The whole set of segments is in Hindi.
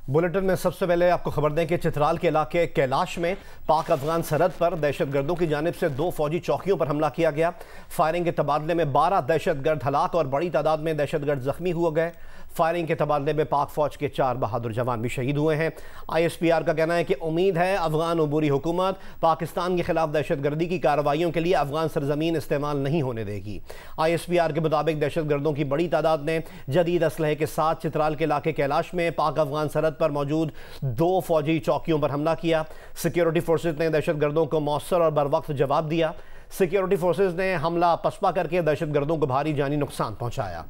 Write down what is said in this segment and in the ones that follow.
बुलेटिन में सबसे पहले आपको खबर दें कि चित्राल के इलाके कैलाश में पाक अफगान सरहद पर दहशतगर्दों की जानिब से 2 फौजी चौकियों पर हमला किया गया। फायरिंग के तबादले में 12 दहशतगर्द हलाक और बड़ी तादाद में दहशतगर्द जख्मी हुए गए। फायरिंग के तबादले में पाक फौज के 4 बहादुर जवान भी शहीद हुए हैं। ISPR का कहना है कि उम्मीद है अफगान अबूरी हुकूमत पाकिस्तान के खिलाफ दहशतगर्दी की कार्रवाइयों के लिए अफगान सरजमीन इस्तेमाल नहीं होने देगी। ISPR के मुताबिक दहशतगर्दों की बड़ी तादाद ने जदीद असलहे के साथ चित्राल के इलाके कैलाश में पाक अफगान सरहद पर मौजूद 2 फौजी चौकियों पर हमला किया। सिक्योरिटी फोर्सेज ने दहशतगर्दों को मौसर और बर वक्त जवाब दिया। सिक्योरिटी फोर्सेज ने हमला पसपा करके दहशतगर्दों को भारी जानी नुकसान पहुंचाया।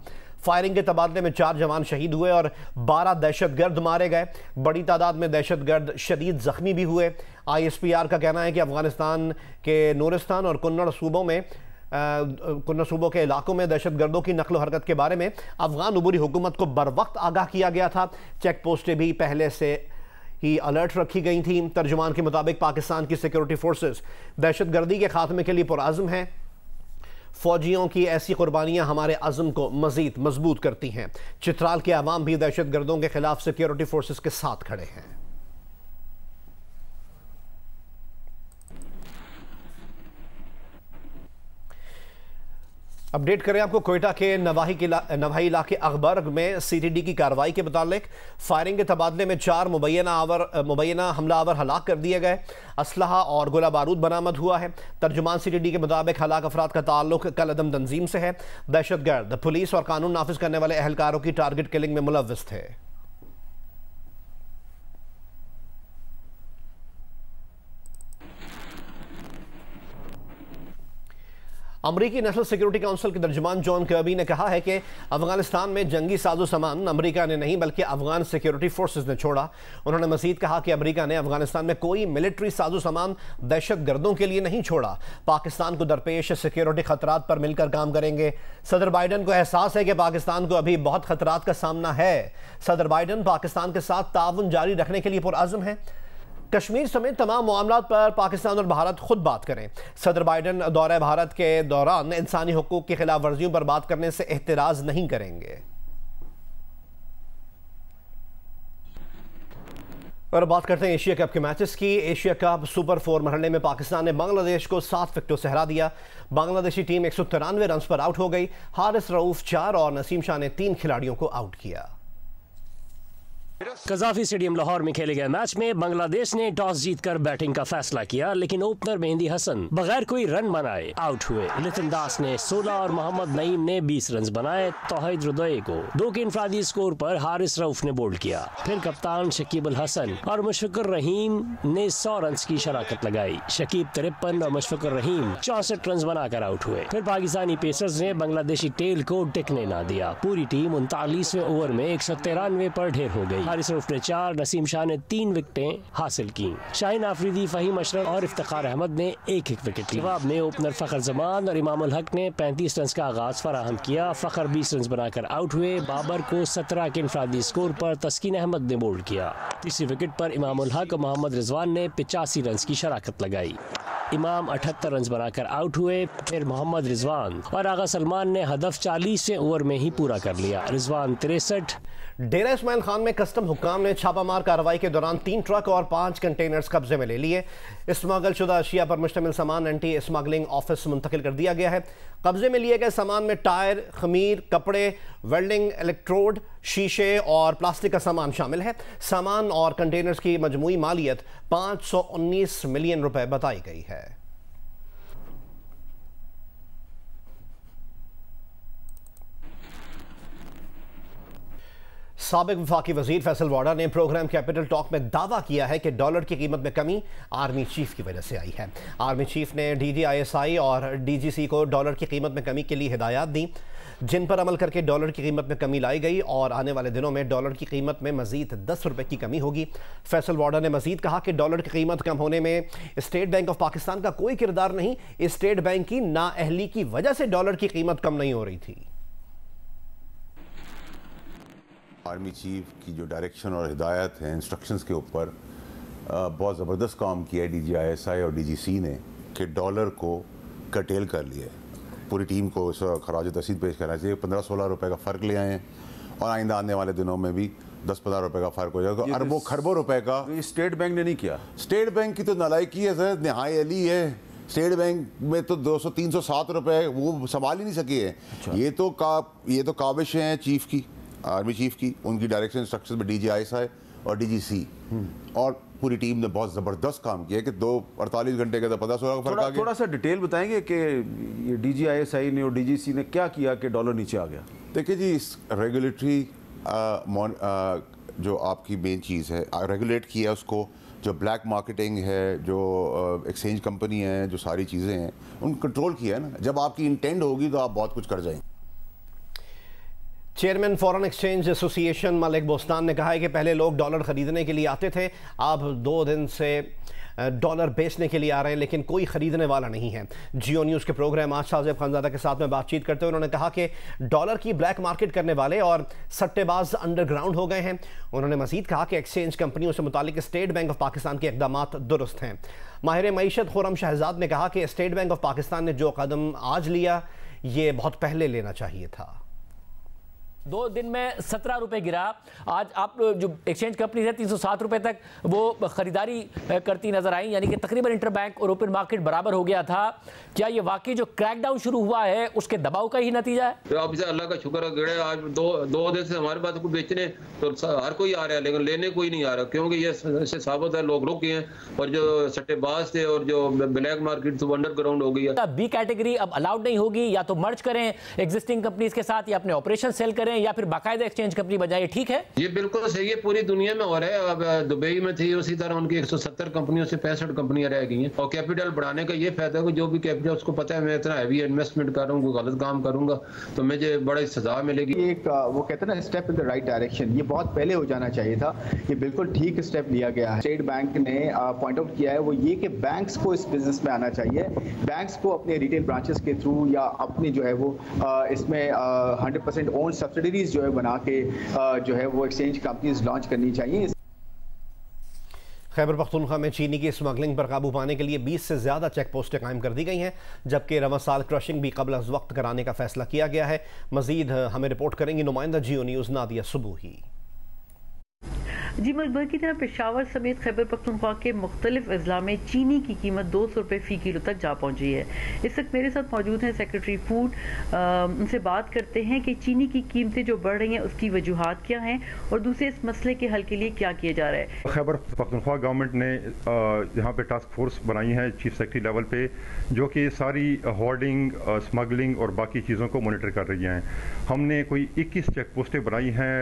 फायरिंग के तबादले में 4 जवान शहीद हुए और 12 दहशतगर्द मारे गए। बड़ी तादाद में दहशतगर्द शदीद जख्मी भी हुए। ISPR का कहना है कि अफगानिस्तान के नूरिस्तान और कुन्नड़ सूबों के इलाकों में दहशतगर्दों की नकलो हरकत के बारे में अफगान अबूरी हुकूमत को बर वक्त आगाह किया गया था। चेक पोस्टें भी पहले से ही अलर्ट रखी गई थी। तर्जुमान के मुताबिक पाकिस्तान की सिक्योरिटी फोर्सेस दहशतगर्दी के खात्मे के लिए पुरअज़्म हैं। फौजियों की ऐसी कुर्बानियां हमारे अज़्म को मज़ीद मजबूत करती हैं। चित्राल के अवाम भी दहशतगर्दों के खिलाफ सिक्योरिटी फोर्सेस के साथ खड़े हैं। अपडेट करें आपको कोयटा के नवाही इलाके अखबर्ग में CTD की कार्रवाई के मुतालिक फायरिंग के तबादले में 4 मुबैना हमलावर हलाक कर दिए गए। असलहा और गोला बारूद बरामद हुआ है। तर्जुमान CTD के मुताबिक हलाक अफराद का ताल्लुक कलअदम तंजीम से है। दहशतगर्द पुलिस और कानून नाफिज करने वाले अहलकारों की टारगेट किलिंग में मुलव्विस थे। अमरीकी नेशनल सिक्योरिटी काउंसिल के तर्जुमान जॉन कर्बी ने कहा है कि अफगानिस्तान में जंगी साजो सामान अमरीका ने नहीं बल्कि अफगान सिक्योरिटी फोर्सेस ने छोड़ा। उन्होंने मजीद कहा कि अमरीका ने अफगानिस्तान में कोई मिलिट्री साजो सामान दहशतगर्दों के लिए नहीं छोड़ा। पाकिस्तान को दरपेश सिक्योरिटी खतरात पर मिलकर काम करेंगे। सदर बाइडन को एहसास है कि पाकिस्तान को अभी बहुत खतरात का सामना है। सदर बाइडन पाकिस्तान के साथ ताउन जारी रखने के लिए पुरअज़्म है। कश्मीर समेत तमाम मामलात पर पाकिस्तान और भारत खुद बात करें। सदर बाइडन दौरे भारत के दौरान इंसानी हुकूक की खिलाफ वर्जियों पर बात करने से एहतराज नहीं करेंगे। और बात करते हैं एशिया कप के मैचेस की। एशिया कप सुपर 4 मरहले में पाकिस्तान ने बांग्लादेश को 7 विकेटों से हरा दिया। बांग्लादेशी टीम 193 रन पर आउट हो गई। हारिस रऊफ 4 और नसीम शाह ने 3 खिलाड़ियों को आउट किया। कजाफी स्टेडियम लाहौर में खेले गए मैच में बांग्लादेश ने टॉस जीतकर बैटिंग का फैसला किया, लेकिन ओपनर मेहंदी हसन बगैर कोई रन बनाए आउट हुए। लितिन दास ने 16 और मोहम्मद नईम ने 20 रन बनाए। तौहीद रुदई को 2 के इनफरादी स्कोर पर हारिस रऊफ ने बोल्ड किया। फिर कप्तान शकीब अल हसन और मुशफिकुर रहीम ने 100 रन की शराकत लगाई। शकीब 53 और मुशफिकुर रहीम 64 रन बनाकर आउट हुए। फिर पाकिस्तानी पेसर्स ने बांग्लादेशी टेल को टिकने न दिया। पूरी टीम 39वें ओवर में 193 पर ढेर हो गई। हारिस रऊफ ने 4, नसीम शाह ने 3 विकेटें हासिल की। शाहीन आफरीदी, फहीम अशरफ और इफ्तिखार अहमद ने 1-1 विकेट ली। जवाब में ओपनर फखर जमान और इमाम उल हक ने 35 रन का आगाज फराहम किया। फखर 20 रन बनाकर आउट हुए। बाबर को 17 के इनफरादी स्कोर पर तस्कीन अहमद ने बोल्ड किया। तीसरी विकेट पर इमाम उल हक और मोहम्मद रिजवान ने 85 रन की शराकत लगाई। इमाम 78 रन बनाकर आउट हुए। फिर मोहम्मद रिजवान और आगा सलमान ने हदफ 40वें ओवर में ही पूरा कर लिया। रिजवान 63। डेरा इस्माइल खान में कस्टम हुक्काम ने छापामार कार्रवाई के दौरान 3 ट्रक और 5 कंटेनर्स कब्जे में ले लिए। स्मगल शुदा अशिया पर मुश्तमिल सामान एंटी स्मगलिंग ऑफिस मुंतकिल कर दिया गया है। कब्जे में लिए गए सामान में टायर, खमीर, कपड़े, वेल्डिंग इलेक्ट्रोड, शीशे और प्लास्टिक का सामान शामिल है। सामान और कंटेनर्स की मजमूई मालियत 519 मिलियन रुपए बताई गई है। साबिक वफाकी वजीर फैसल वाडा ने प्रोग्राम कैपिटल टॉक में दावा किया है कि डॉलर की कीमत में कमी आर्मी चीफ की वजह से आई है। आर्मी चीफ ने DGISI और DGC को डॉलर की कीमत में कमी के लिए हिदायत दी, जिन पर अमल करके डॉलर की कीमत में कमी लाई गई और आने वाले दिनों में डॉलर की कीमत में मजीद 10 रुपए की कमी होगी। फैसल वाडा ने मजीद कहा कि डॉलर की कीमत कम होने में स्टेट बैंक ऑफ पाकिस्तान का कोई किरदार नहीं। स्टेट बैंक की नाअहली की वजह से डॉलर की कीमत कम नहीं हो रही थी। आर्मी चीफ की जो डायरेक्शन और हिदायत है, इंस्ट्रक्शंस के ऊपर बहुत ज़बरदस्त काम किया है DGISI और DGC ने कि डॉलर को कटेल कर लिया है। पूरी टीम को इस खराज तहसीन पेश करना चाहिए। 15-16 रुपए का फ़र्क ले आए हैं और आइंदा आने वाले दिनों में भी 10-15 रुपए का फर्क हो जाएगा, अरबों खरबों रुपए का। ये स्टेट बैंक ने नहीं किया। स्टेट बैंक की तो नालायकी है सर, नहाय अली है। स्टेट बैंक में तो 200-307 रुपए वो संभाल ही नहीं सके हैं। अच्छा। ये तो काबिश हैं चीफ की, आर्मी चीफ की, उनकी डायरेक्शन इंस्ट्रक्शन में DGISI और DGC और पूरी टीम ने बहुत ज़बरदस्त काम किया कि 48 घंटे के तो 15-16 का फर्क आ गया। थोड़ा सा डिटेल बताएंगे कि ये DGISI ने और DGC ने क्या किया कि डॉलर नीचे आ गया? देखिए जी, इस रेगुलेटरी जो आपकी मेन चीज़ है, रेगुलेट किया उसको, जो ब्लैक मार्केटिंग है, जो एक्सचेंज कंपनी है, जो सारी चीज़ें हैं, उन कंट्रोल किया है ना। जब आपकी इंटेंट होगी तो आप बहुत कुछ कर जाएंगे। Chairman foreign exchange association Malik Bostan ने कहा है कि पहले लोग डॉलर खरीदने के लिए आते थे, अब 2 दिन से डॉलर बेचने के लिए आ रहे हैं, लेकिन कोई ख़रीदने वाला नहीं है। जियो न्यूज़ के प्रोग्राम आज शाहजेब खानज़ादा के साथ में बातचीत करते हुए उन्होंने कहा कि डॉलर की ब्लैक मार्केट करने वाले और सट्टेबाज अंडरग्राउंड हो गए हैं। उन्होंने मज़ीद कहा कि एक्सचेंज कंपनियों से मुतालिक स्टेट बैंक ऑफ पाकिस्तान के इक़दाम दुरुस्त हैं। माहिर मईशत खुर्रम शहजाद ने कहा कि स्टेट बैंक ऑफ पाकिस्तान ने जो कदम आज लिया, ये बहुत पहले लेना चाहिए था। 2 दिन में 17 रुपए गिरा। आज आप जो एक्सचेंज कंपनी है 307 रुपए तक वो खरीदारी करती नजर आई, यानी कि तकरीबन इंटरबैंक और ओपन मार्केट बराबर हो गया था। क्या ये वाकई जो क्रैकडाउन शुरू हुआ है उसके दबाव का ही नतीजा है? तो आप इसे अल्लाह का शुक्र है, आज दो दिन से हमारे पास कुछ बेचने तो हर कोई आ रहा है, लेकिन लेने कोई नहीं आ रहा, क्योंकि ये इससे साबित है लोग रुक गए हैं और जो सट्टेबाज थे और जो ब्लैक मार्केट थी वो अंडरग्राउंड हो गई है। बी कैटेगरी अब अलाउड नहीं होगी, या तो मर्ज करें एग्जिस्टिंग कंपनीज के साथ या अपने ऑपरेशन सेल करें या फिर बाकायदा एक्सचेंज कंपनी बजाए। ठीक है, ये बिल्कुल सही है, पूरी दुनिया में हो रहा है। अब दुबई में थी उसी तरह उनकी 170 कंपनियों से 65 कंपनियां रह गई हैं। और कैपिटल बढ़ाने का ये फायदा है कि जो भी कैपिटल उसको पता है मैं इतना हैवी इन्वेस्टमेंट कर रहा हूँ, गलत काम करूंगा तो मुझे बड़ी सजा मिलेगी। एक वो कहते हैं ना step in the right direction, ये बहुत पहले हो जाना चाहिए था। ये बिल्कुल ठीक स्टेप लिया गया है। स्टेट बैंक ने पॉइंट आउट किया है वो ये कि बैंक्स को इस बिजनेस में आना चाहिए। बैंक्स को अपने रिटेल ब्रांचेस के थ्रू या अपनी जो है वो इसमें 100% ओन सब्सिडरीज जो है बना के जो है वो एक्सचेंज कंपनीज लॉन्च करनी चाहिए। खैबर पख्तूनख्वा में चीनी की स्मगलिंग पर काबू पाने के लिए 20 से ज़्यादा चेक पोस्टें कायम कर दी गई हैं, जबकि रवा साल क्रशिंग भी कबल अज़ वक्त कराने का फैसला किया गया है। मजीद हमें रिपोर्ट करेंगी नुमाइंदा जियो न्यूज़ नादिया सुबूही। जी, मुल्क की तरह पेशावर समेत खैबर पख्तूनख्वा के मुख्तलिफ अजला में चीनी की कीमत 200 रुपये फ़ी किलो तक जा पहुंची है। इस वक्त मेरे साथ मौजूद हैं सेक्रेटरी फूड, उनसे बात करते हैं कि चीनी की कीमतें जो बढ़ रही हैं उसकी वजूहात क्या हैं और दूसरे इस मसले के हल के लिए क्या किया जा रहा है। खैबर पख्तूनख्वा गवर्नमेंट ने यहाँ पे टास्क फोर्स बनाई है चीफ सेक्रेटरी लेवल पे, जो कि सारी होर्डिंग, स्मगलिंग और बाकी चीज़ों को मॉनिटर कर रही हैं। हमने कोई 21 चेक पोस्टें बनाई हैं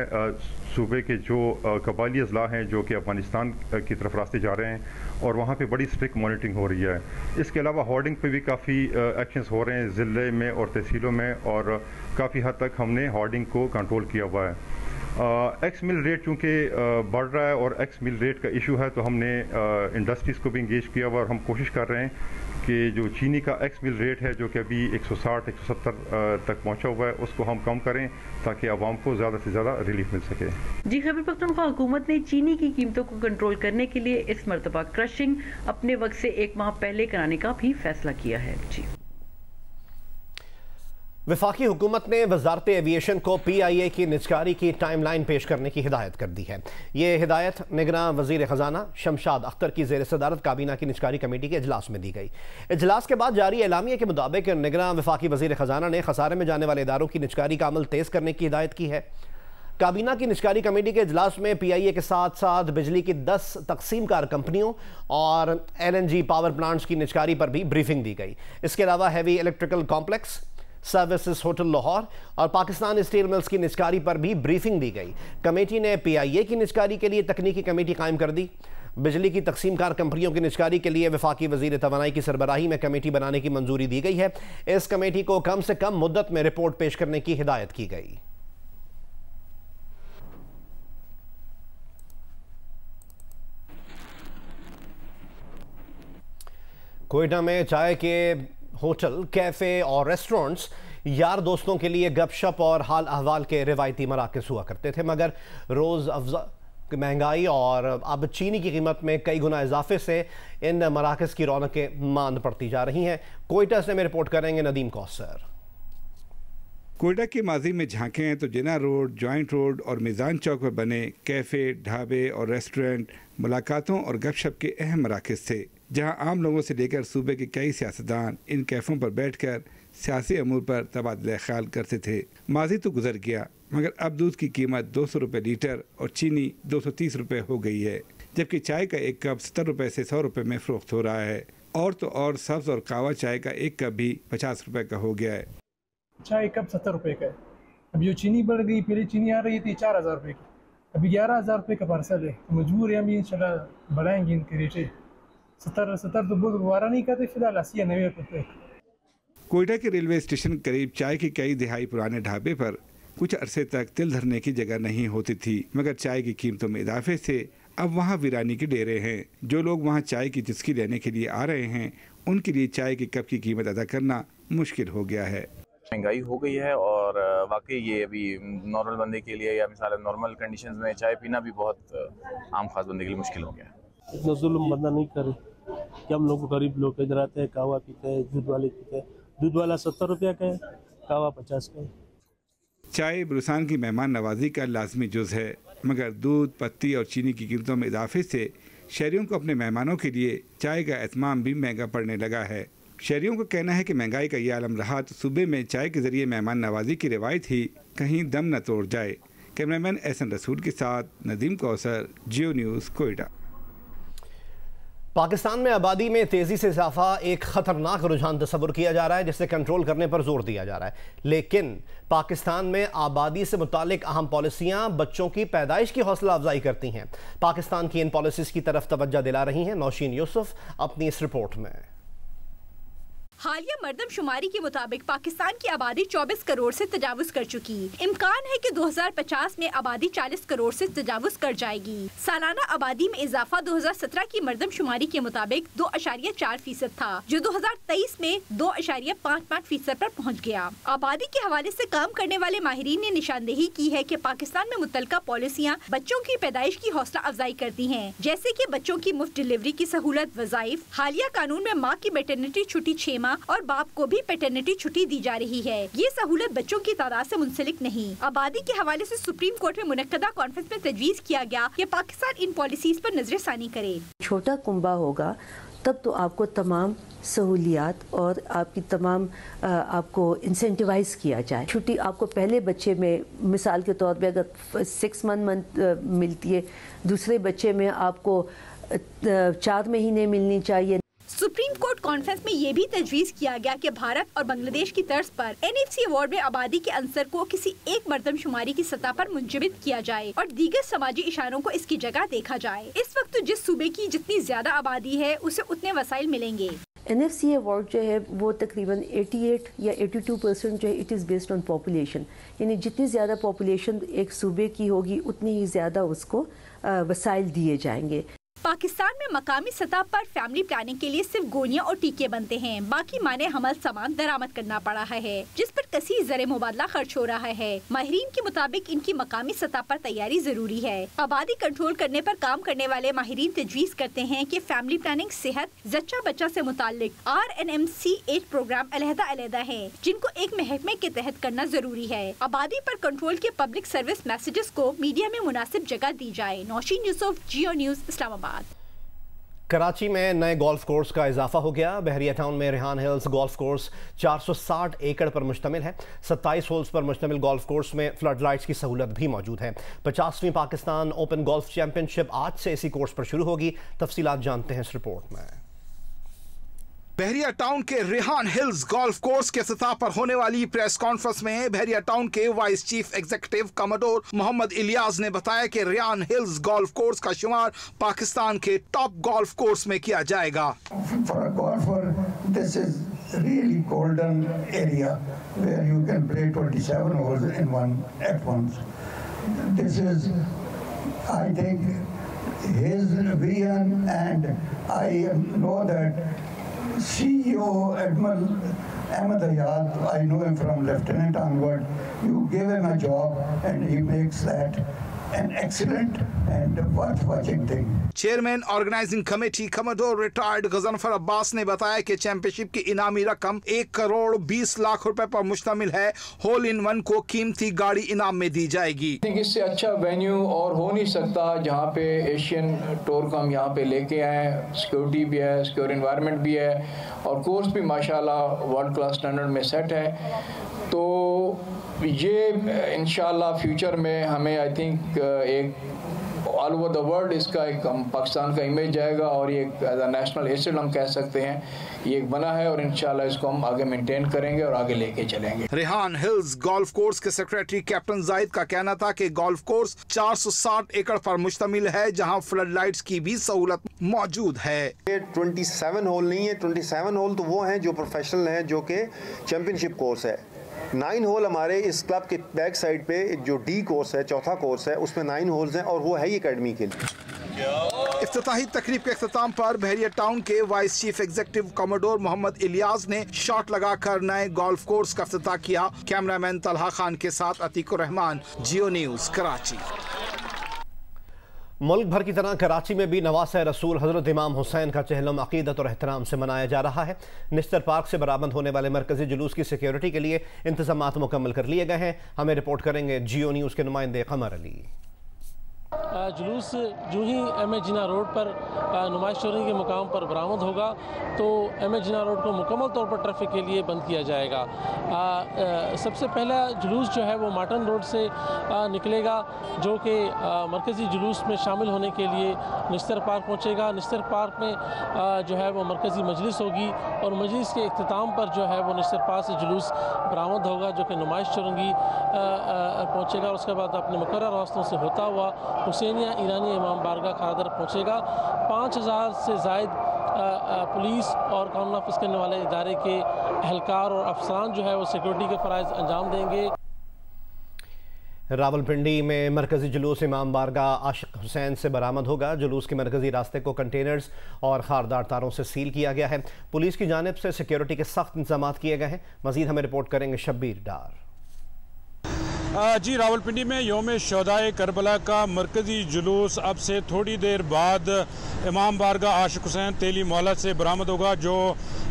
सूबे के जो कबायली अजला हैं जो कि अफगानिस्तान की तरफ रास्ते जा रहे हैं, और वहाँ पे बड़ी स्ट्रिक्ट मॉनिटरिंग हो रही है। इसके अलावा होर्डिंग पे भी काफ़ी एक्शंस हो रहे हैं ज़िले में और तहसीलों में, और काफ़ी हद तक हमने होर्डिंग को कंट्रोल किया हुआ है। एक्स मिल रेट चूँकि बढ़ रहा है और एक्स मिल रेट का इशू है, तो हमने इंडस्ट्रीज़ को भी इंगेज किया हुआ, और हम कोशिश कर रहे हैं कि जो चीनी का एक्स मिल रेट है जो कि अभी 160-170 तक पहुंचा हुआ है, उसको हम कम करें ताकि आवाम को ज़्यादा से ज़्यादा रिलीफ मिल सके। जी, खैबर पख्तूनख्वा हुकूमत ने चीनी की कीमतों को कंट्रोल करने के लिए इस मरतबा क्रशिंग अपने वक्त से 1 माह पहले कराने का भी फैसला किया है। जी, वफाकी हुकूमत ने वजारत एविएशन को PIA की निजकारी की टाइम लाइन पेश करने की हिदायत कर दी है। ये हिदायत निगरान वजीर ख़जाना शमशाद अख्तर की ज़ेर सदारत काबीना की निजकारी कमेटी के इजलास में दी गई। इजलास के बाद जारी एलामिया के मुताबिक निगरान वफाकी वजीर ख़जाना ने खसारे में जाने वाले इदारों की निजकारी का अमल तेज़ करने की हिदायत की है। काबीना की निजकारी कमेटी के इजलास में PIA के साथ साथ बिजली की 10 तकसीम कार कंपनियों और LNG पावर प्लांट्स की निजकारी पर भी ब्रीफिंग दी गई। इसके अलावा heavy electrical complex, services hotel Lahore और पाकिस्तान स्टील मिल्स की निजकारी पर भी ब्रीफिंग दी गई। कमेटी ने PIA की निजकारी के लिए तकनीकी कमेटी कायम कर दी। बिजली की तकसीम कार कंपनियों की निजकारी के लिए वफाकी वजीर तवानाई की सरबराही में कमेटी बनाने की मंजूरी दी गई है। इस कमेटी को कम से कम मुद्दत में रिपोर्ट पेश करने की हिदायत की गई। कोयटा में चाय के होटल, कैफ़े और रेस्टोरेंट्स यार दोस्तों के लिए गपशप और हाल अहवाल के रिवायती मराकज़ हुआ करते थे, मगर रोज़ अफजा महंगाई और अब चीनी की कीमत में कई गुना इजाफे से इन मराकज़ की रौनकें मांद पड़ती जा रही हैं। कोयटा से में रिपोर्ट करेंगे नदीम कौसर। कोयटा के माजी में झांकें तो जिना रोड, जॉइंट रोड और मिजान चौक पर बने कैफ़े, ढाबे और रेस्टोरेंट मुलाकातों और गपशप के अहम मराकज़ थे, जहां आम लोगों से लेकर सूबे के कई सियासतदान इन कैफ़ों पर बैठकर सियासी अमूर पर तबादला ख्याल करते थे। माजी तो गुजर गया, मगर अब दूध की कीमत 200 रुपये लीटर और चीनी 230 रुपये हो गई है, जबकि चाय का एक कप 70 रुपये से 100 रुपये में फ़रोख्त हो रहा है। और तो और सब्ज़ और कावा चाय का एक कप भी 50 रुपये का हो गया है। चाय कप 70 रुपये का है। अब ये चीनी बढ़ गई, पहले चीनी आ रही थी 4000 रुपये की, अभी 11000 रुपये का पार्सल है। तो मजबूर है हम इंशाल्लाह बढ़ाएंगे इनके रेटे। 70 तो बहुत दोबारा नहीं करते, फिलहाल 80 या 90 रुपये। कोयटा के रेलवे स्टेशन करीब चाय के कई दिहाई पुराने ढाबे पर कुछ अरसे तक तिल धरने की जगह नहीं होती थी, मगर चाय की कीमतों में इजाफे से अब वहाँ वीरानी के डेरे हैं। जो लोग वहाँ चाय की चुस्की लेने के लिए आ रहे हैं, उनके लिए चाय के कप की कीमत अदा करना मुश्किल हो गया है। महंगाई हो गई है और वाकई ये अभी नॉर्मल बंदे के लिए या मिसाल नॉर्मल कंडीशंस में चाय पीना भी बहुत आम खास बंदे के लिए मुश्किल हो गया। इतना जुल्म बंदा नहीं करे कि हम लोग गरीब लोग इधर आते हैं, कहवा पीते हैं, दूध वाले पीते हैं। दूध वाला 70 रुपये का है, कहवा 50 का है। चाय बलूचिस्तान की मेहमान नवाजी का लाजमी जुज़ है, मगर दूध, पत्ती और चीनी की कीमतों में इजाफे से शहरियों को अपने मेहमानों के लिए चाय का एहतमाम भी महंगा पड़ने लगा है। शहरियों का कहना है कि महंगाई का ये आलम रहा तो सूबे में चाय के जरिए मेहमान नवाजी की रिवायत ही कहीं दम न तोड़ जाए। कैमरामैन एहसन रसूल के साथ नदीम कौसर, जियो न्यूज़, कोयटा। पाकिस्तान में आबादी में तेज़ी से इजाफा एक ख़तरनाक रुझान तस्वुर किया जा रहा है, जिसे कंट्रोल करने पर जोर दिया जा रहा है। लेकिन पाकिस्तान में आबादी से मुतालिक अहम पॉलिसियाँ बच्चों की पैदाइश की हौसला अफजाई करती हैं। पाकिस्तान की इन पॉलिसीज़ की तरफ तवज्जो दिला रही हैं नौशीन यूसुफ अपनी इस रिपोर्ट में। हालिया मरदमशुमारी के मुताबिक पाकिस्तान की आबादी 24 करोड़ से तजावुज कर चुकी। इम्कान है कि 2050 में आबादी 40 करोड़ से तजावुज कर जाएगी। सालाना आबादी में इजाफा 2017 की मरदमशुमारी के मुताबिक 2.4% था, जो 2023 में 2.55% पर पहुंच गया। आबादी के हवाले से काम करने वाले माहिरीन ने निशानदेही की है कि पाकिस्तान में मुतल्लिका पॉलिसियाँ बच्चों की पैदाइश की हौसला अफजाई करती हैं, जैसे कि बच्चों की मुफ्त डिलीवरी की सहूलत, वज़ाइफ। हालिया कानून में माँ की मैटरनिटी छुट्टी 6 माह और बाप को भी पैटर्निटी छुट्टी दी जा रही है। ये सहूलत बच्चों की तादाद से मुंसलिक नहीं। आबादी के हवाले से सुप्रीम कोर्ट में मुनक्कदा कॉन्फ्रेंस में तजवीज़ किया गया कि पाकिस्तान इन पॉलिसीज पर नजरसानी करे। छोटा कुंबा होगा तब तो आपको तमाम सहूलियात और आपकी तमाम आपको इंसेंटिवाइज किया जाए। छुट्टी आपको पहले बच्चे में मिसाल के तौर पे अगर 6 मंथ मिलती है, दूसरे बच्चे में आपको 4 महीने मिलनी चाहिए। सुप्रीम कोर्ट कॉन्फ्रेंस में ये भी तजवीज़ किया गया कि भारत और बांग्लादेश की तर्ज पर NFC अवार्ड में आबादी के अंसर को किसी एक मरदमशुमारी की सतह पर मुंजमद किया जाए और दीगर समाजी इशारों को इसकी जगह देखा जाए। इस वक्त जिस सूबे की जितनी ज्यादा आबादी है उसे उतने वसाइल मिलेंगे। NFC अवार्ड जो है वो तकरीबन 88 या 82% जो है it is based on population, यानी जितनी ज़्यादा पॉपुलेशन एक सूबे की होगी उतनी ही ज़्यादा उसको वसाइल दिए जाएंगे। पाकिस्तान में मकामी सतह पर फैमिली प्लानिंग के लिए सिर्फ गोलियां और टीके बनते हैं, बाकी माने हमल सामान दरामद करना पड़ा है, जिस पर कसी ज़रे मुबादला खर्च हो रहा है। माहिरीन के मुताबिक इनकी मकामी सतह पर तैयारी जरूरी है। आबादी कंट्रोल करने पर काम करने वाले माहिरीन तजवीज़ करते हैं कि फैमिली प्लानिंग, सेहत, जच्चा बच्चा से मुतालिक RNMC 8 प्रोग्राम अलहदा है, जिनको एक महकमे के तहत करना जरूरी है। आबादी पर कंट्रोल के पब्लिक सर्विस मैसेजेस को मीडिया में मुनासिब जगह दी जाए। नौशीन यूसुफ, जियो न्यूज़, इस्लामाबाद। कराची में नए गोल्फ कोर्स का इजाफा हो गया। बहरिया टाउन में रेहान हिल्स गोल्फ कोर्स 460 एकड़ पर मुश्तमिल है। 27 होल्स पर मुश्तमिल गोल्फ कोर्स में फ्लड लाइट्स की सहूलत भी मौजूद है। 50वीं पाकिस्तान ओपन गोल्फ चैंपियनशिप आज से इसी कोर्स पर शुरू होगी। तफसीलात जानते हैं इस रिपोर्ट में। बहरिया टाउन के रेहान हिल्स गोल्फ कोर्स के इफ्तिताह पर होने वाली प्रेस कॉन्फ्रेंस में बहरिया टाउन के vice chief executive commodore Mohammad Ilyas ने बताया कि रेहान हिल्स गोल्फ कोर्स का शुमार पाकिस्तान के टॉप गोल्फ कोर्स में किया जाएगा। For a golfer, this is really golden area where you can play 27 holes at once. This is, I think, his vision, and I know that CEO Admiral Ahmed Ayad, I know him from lieutenant onward. You give him a job and he makes that an excellent and worth watching thing. Chairman organising committee commodore retired Ghazanfar Abbas ने बताया कि चैंपियनशिप की इनामी रकम 1,20 लाख रुपए पर मुश्तमिल है। होल इन वन को कीमती गाड़ी इनाम में दी जाएगी। इससे अच्छा वेन्यू और हो नहीं सकता जहाँ पे एशियन टूर को हम यहाँ पे लेके आए। सिक्योरिटी भी है, सिक्योर एनवायरनमेंट भी है और कोर्स भी माशाल्लाह वर्ल्ड क्लास स्टैंडर्ड में सेट है। तो ये इंशाल्लाह फ्यूचर में हमें आई थिंक एक ऑल ओवर द वर्ल्ड इसका एक पाकिस्तान का इमेज जाएगा और ये एज अ नेशनल एसेट हम कह सकते हैं ये एक बना है और इंशाल्लाह इसको हम आगे मेंटेन करेंगे और आगे लेके चलेंगे। रेहान हिल्स गोल्फ कोर्स के सेक्रेटरी कैप्टन जाहिद का कहना था कि गोल्फ कोर्स 460 एकड़ पर मुश्तमिल है जहां फ्लड लाइट्स की भी सहूलत मौजूद है। ये 27 होल नहीं है, 27 होल तो वो हैं जो प्रोफेशनल हैं जो कि चैंपियनशिप कोर्स है। 9 होल हमारे इस क्लब के बैक साइड पे जो डी कोर्स है, चौथा कोर्स है, उसमें 9 होल्स हैं और वो है ही एकेडमी के लिए। इफ्तिताही तकरीब के इख्तिताम पर बहरिया टाउन के vice chief executive commodore Mohammad Ilyas ने शॉट लगाकर नए गोल्फ कोर्स का इफ्तिताह किया। कैमरामैन तलहा खान के साथ अतीकुर रहमान, जियो न्यूज, कराची। मुल्क भर की तरह कराची में भी नवासे रसूल हजरत इमाम हुसैन का चहलम अकीदत और एहतराम से मनाया जा रहा है। निस्तर पार्क से बरामद होने वाले मरकजी जुलूस की सिक्योरिटी के लिए इंतजामात मुकम्मल कर लिए गए हैं। हमें रिपोर्ट करेंगे जियो न्यूज़ के नुमाइंदे कमर अली। जुलूस जो ही एम ए जिना रोड पर नुमाइश चोरी के मुकाम पर बरामद होगा तो एम ए जिना रोड को मुकम्मल तौर पर ट्रैफिक के लिए बंद किया जाएगा। सबसे पहला जुलूस जो है वो मार्टन रोड से निकलेगा जो कि मरकज़ी जुलूस में शामिल होने के लिए निस्तर पार्क पहुंचेगा। निस्तर पार्क में जो है वो मरकज़ी मजलिस होगी और मजलिस के इख्तिताम पर जो है वो निस्तर पार्क से जुलूस बरामद होगा जो कि नुमाइश चौरंगी पहुंचेगा। उसके बाद अपने मुकर्रर रास्तों से होता हुआ हुसैनिया ईरानी इमाम बारगाह खादर पहुंचेगा। 5000 से ज़ायद पुलिस और कानून नाफिज करने वाले इदारे के एहलकार और अफसरान जो है वो सिक्योरिटी के फ़राइज़ अंजाम देंगे। रावलपिंडी में मरकजी जुलूस इमाम बारगाह आशिक हुसैन से बरामद होगा। जुलूस के मरकजी रास्ते को कंटेनर्स और खारदार तारों से सील किया गया है। पुलिस की जानिब से सिक्योरिटी के सख्त इंतजाम किए गए हैं। मजीद हमें रिपोर्ट करेंगे शब्बीर डार। जी, रावलपिंडी में योम शोहदाए करबला का मरकज़ी जुलूस अब से थोड़ी देर बाद इमाम बारगाह आशिक हुसैन तेली मोहल्ला से बरामद होगा जो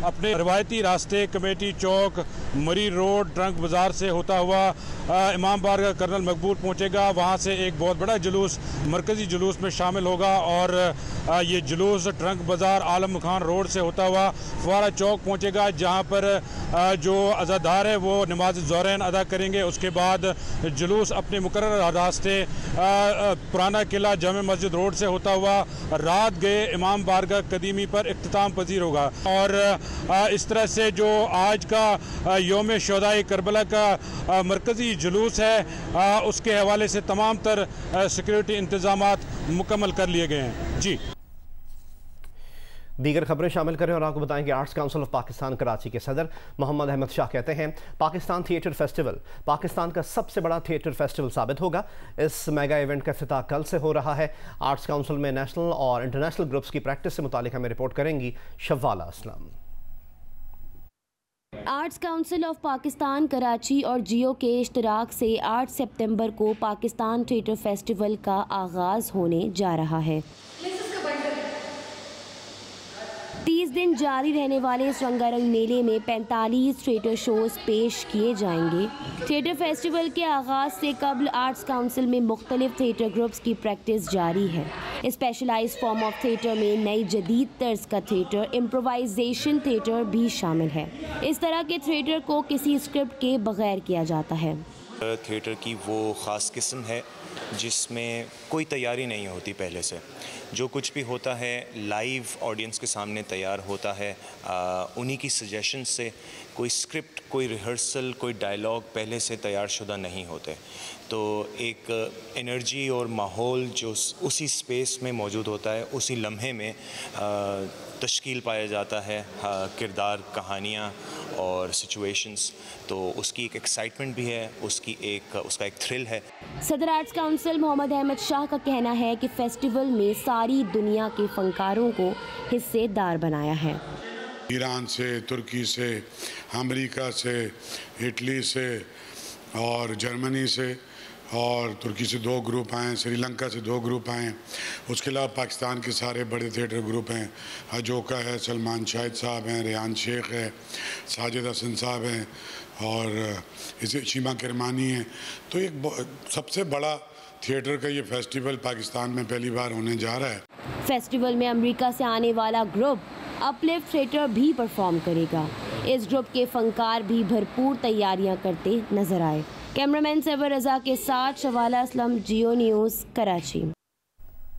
अपने रवायती रास्ते कमेटी चौक, मरी रोड, ट्रंक बाज़ार से होता हुआ इमाम बारगाह कर्नल मकबूल पहुंचेगा। वहां से एक बहुत बड़ा जुलूस मरकज़ी जुलूस में शामिल होगा और ये जुलूस ट्रंक बाज़ार, आलम खान रोड से होता हुआ फुवारा चौक पहुंचेगा जहां पर जो अज़ादार है वो नमाज ज़ोहरैन अदा करेंगे। उसके बाद जुलूस अपने मुकर्रर रास्ते पुराना किला जामे मस्जिद रोड से होता हुआ रात गए इमाम बारगाह कदीमी पर इख्तिताम पजीर होगा। और इस तरह से जो आज का योम शोहदाए करबला का मरकज़ी जुलूस है उसके हवाले से तमाम तर सिक्योरिटी इंतजामात मुकम्मल कर लिए गए हैं। जी, दीगर खबरें शामिल करें और आपको बताएं कि arts council of Pakistan Karachi के सदर मोहम्मद अहमद शाह कहते हैं पाकिस्तान थिएटर फेस्टिवल पाकिस्तान का सबसे बड़ा थिएटर फेस्टिवल साबित होगा। इस मेगा इवेंट का इफ्तिताह कल से हो रहा है। आर्ट्स काउंसिल में नेशनल और इंटरनेशनल ग्रुप्स की प्रैक्टिस से मुतालिक हमें रिपोर्ट करेंगी Shawala Aslam. Arts council of Pakistan Karachi और जियो के इश्तराक से 8 सितंबर को पाकिस्तान थिएटर फेस्टिवल का आगाज़ होने जा रहा है। 30 दिन जारी रहने वाले इस रंगारंग मेले में 45 थिएटर शोज पेश किए जाएंगे। थिएटर फेस्टिवल के आगाज़ से कबल आर्ट्स काउंसिल में मुख्तलिफ थिएटर ग्रुप्स की प्रैक्टिस जारी है। स्पेशलाइज्ड फॉर्म ऑफ थिएटर में नई जदीद तर्ज का थिएटर, इम्प्रोवाइजेशन थिएटर भी शामिल है। इस तरह के थिएटर को किसी स्क्रिप्ट के बगैर किया जाता है। थिएटर की वो ख़ास किस्म है जिसमें कोई तैयारी नहीं होती पहले से। जो कुछ भी होता है लाइव ऑडियंस के सामने तैयार होता है। उन्हीं की सजेशन से कोई स्क्रिप्ट, कोई रिहर्सल, कोई डायलॉग पहले से तैयार शुदा नहीं होते। तो एक एनर्जी और माहौल जो उसी स्पेस में मौजूद होता है, उसी लम्हे में तश्कील पाया जाता है, किरदार, कहानियाँ और सिचुएशंस। तो उसकी एक एक्साइटमेंट भी है, उसका एक थ्रिल है। सदर आर्ट्स काउंसिल मोहम्मद अहमद शाह का कहना है कि फेस्टिवल में सारी दुनिया के फनकारों को हिस्सेदार बनाया है। ईरान से, तुर्की से, अमेरिका से, इटली से और जर्मनी से और तुर्की से 2 ग्रुप आए, श्रीलंका से 2 ग्रुप आए। उसके अलावा पाकिस्तान के सारे बड़े थिएटर ग्रुप हैं, अजोका है, सलमान शाहिद साहब हैं, रेहान शेख है, साजिद हसन साहब हैं और इसे शीमा किरमानी है। तो एक सबसे बड़ा थिएटर का ये फेस्टिवल पाकिस्तान में पहली बार होने जा रहा है। फेस्टिवल में अमेरिका से आने वाला ग्रुप अपलिफ्ट थिएटर भी परफॉर्म करेगा। इस ग्रुप के फनकार भी भरपूर तैयारियां करते नजर आए। कैमरामैन सवर रजा के साथ शवाला असलम, जियो न्यूज़, कराची।